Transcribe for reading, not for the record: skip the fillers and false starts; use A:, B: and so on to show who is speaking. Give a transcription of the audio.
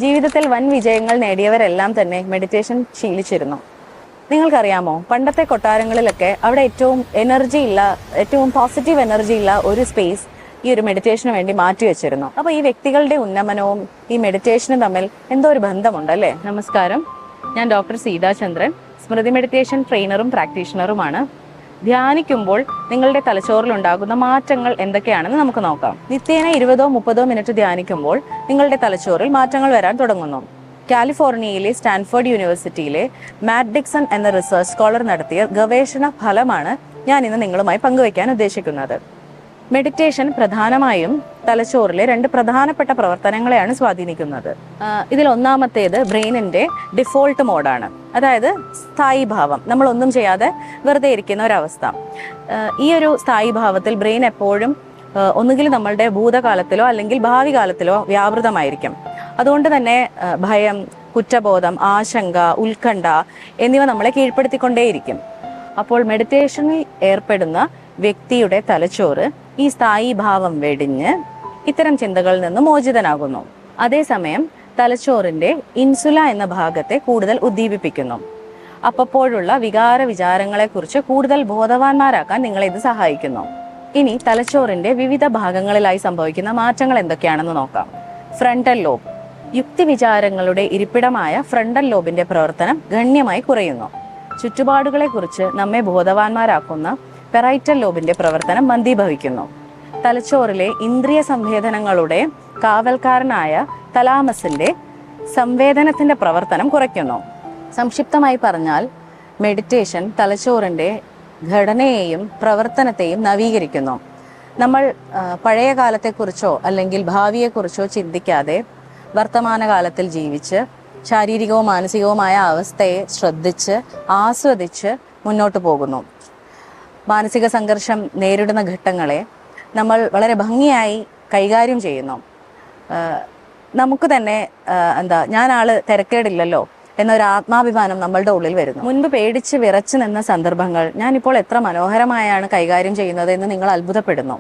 A: ജീവിതത്തിൽ വൻ വിജയങ്ങൾ നേടിയവരെല്ലാം തന്നെ മെഡിറ്റേഷൻ ശീലിച്ചിരുന്നു. നിങ്ങൾക്കറിയാമോ, പണ്ടത്തെ കൊട്ടാരങ്ങളിലൊക്കെ അവിടെ ഏറ്റവും പോസിറ്റീവ് എനർജി ഉള്ള ഒരു സ്പേസ് ഈ ഒരു മെഡിറ്റേഷന് വേണ്ടി മാറ്റിവെച്ചിരുന്നു. അപ്പോൾ ഈ വ്യക്തികളുടെ ഉന്നമനവും ഈ മെഡിറ്റേഷനും തമ്മിൽ എന്തോ ഒരു ബന്ധമുണ്ട് അല്ലേ? നമസ്കാരം, ഞാൻ ഡോക്ടർ സീതാ ചന്ദ്രൻ, സ്മൃതി മെഡിറ്റേഷൻ ട്രെയിനറും പ്രാക്ടീഷണറുമാണ്. ധ്യാനിക്കുമ്പോൾ നിങ്ങളുടെ തലച്ചോറിൽ ഉണ്ടാകുന്ന മാറ്റങ്ങൾ എന്തൊക്കെയാണെന്ന് നമുക്ക് നോക്കാം. നിത്യേന 20-30 മിനിറ്റ് ധ്യാനിക്കുമ്പോൾ നിങ്ങളുടെ തലച്ചോറിൽ മാറ്റങ്ങൾ വരാൻ തുടങ്ങുന്നു. കാലിഫോർണിയയിലെ സ്റ്റാൻഫോർഡ് യൂണിവേഴ്സിറ്റിയിലെ മാറ്റ് ഡിക്സൺ എന്ന റിസർച്ച് സ്കോളർ നടത്തിയ ഗവേഷണ ഫലമാണ് ഞാൻ ഇന്ന് നിങ്ങളുമായി പങ്കുവയ്ക്കാൻ ഉദ്ദേശിക്കുന്നത്. മെഡിറ്റേഷൻ പ്രധാനമായും തലച്ചോറിലെ 2 പ്രധാനപ്പെട്ട പ്രവർത്തനങ്ങളെയാണ് സ്വാധീനിക്കുന്നത്. ഇതിൽ ഒന്നാമത്തേത് ബ്രെയിനിന്റെ ഡിഫോൾട്ട് മോഡാണ്, അതായത് സ്ഥായി ഭാവം, നമ്മളൊന്നും ചെയ്യാതെ വെറുതെ ഇരിക്കുന്ന ഒരവസ്ഥ. ഈ ഒരു സ്ഥായി ഭാവത്തിൽ ബ്രെയിൻ എപ്പോഴും ഒന്നുകിൽ നമ്മളുടെ ഭൂതകാലത്തിലോ അല്ലെങ്കിൽ ഭാവി കാലത്തിലോ വ്യാപൃതമായിരിക്കും. അതുകൊണ്ട് തന്നെ ഭയം, കുറ്റബോധം, ആശങ്ക, ഉത്കണ്ഠ എന്നിവ നമ്മളെ കീഴ്പ്പെടുത്തിക്കൊണ്ടേയിരിക്കും. അപ്പോൾ മെഡിറ്റേഷനിൽ ഏർപ്പെടുന്ന വ്യക്തിയുടെ തലച്ചോറ് ഈ സ്ഥായി ഭാവം വെടിഞ്ഞ് ഇത്തരം ചിന്തകളിൽ നിന്ന് മോചിതനാകുന്നു. അതേസമയം തലച്ചോറിന്റെ ഇൻസുല എന്ന ഭാഗത്തെ കൂടുതൽ ഉദ്ദീപിപ്പിക്കുന്നു. അപ്പോഴുള്ള വിചാരങ്ങളെക്കുറിച്ച് കൂടുതൽ ബോധവാന്മാരാക്കാൻ നിങ്ങളെ ഇത് സഹായിക്കുന്നു. ഇനി തലച്ചോറിന്റെ വിവിധ ഭാഗങ്ങളിലായി സംഭവിക്കുന്ന മാറ്റങ്ങൾ എന്തൊക്കെയാണെന്ന് നോക്കാം. Frontal lobe. യുക്തിവിചാരങ്ങളുടെ ഇരിപ്പിടമായ ഫ്രണ്ടൽ ലോബിന്റെ പ്രവർത്തനം ഗണ്യമായി കുറയുന്നു. ചുറ്റുപാടുകളെക്കുറിച്ച് നമ്മെ ബോധവാന്മാരാക്കുന്ന പെറൈറ്റൽ ലോബിന്റെ പ്രവർത്തനം മന്ദീഭവിക്കുന്നു. തലച്ചോറിലെ ഇന്ദ്രിയ സംവേദനങ്ങളുടെ കാവൽക്കാരനായ തലാമസിന്റെ സംവേദനത്തിന്റെ പ്രവർത്തനം കുറയ്ക്കുന്നു. സംക്ഷിപ്തമായി പറഞ്ഞാൽ മെഡിറ്റേഷൻ തലച്ചോറിന്റെ ഘടനയെയും പ്രവർത്തനത്തെയും നവീകരിക്കുന്നു. നമ്മൾ പഴയ കാലത്തെക്കുറിച്ചോ അല്ലെങ്കിൽ ഭാവിയെക്കുറിച്ചോ ചിന്തിക്കാതെ വർത്തമാനകാലത്തിൽ ജീവിച്ച് ശാരീരികവും മാനസികവുമായ അവസ്ഥയെ ശ്രദ്ധിച്ച് ആസ്വദിച്ച് മുന്നോട്ട് പോകുന്നു. മാനസിക സംഘർഷം നേരിടുന്ന ഘട്ടങ്ങളെ നമ്മൾ വളരെ ഭംഗിയായി കൈകാര്യം ചെയ്യുന്നു. നമുക്ക് തന്നെ ഞാനാള് തിരക്കേടില്ലല്ലോ എന്നൊരു ആത്മാഭിമാനം നമ്മളുടെ ഉള്ളിൽ വരുന്നു. മുൻപ് പേടിച്ച് വിറച്ചു നിന്ന സന്ദർഭങ്ങൾ ഞാനിപ്പോൾ എത്ര മനോഹരമായാണ് കൈകാര്യം ചെയ്യുന്നത് എന്ന് നിങ്ങൾ അത്ഭുതപ്പെടുന്നു.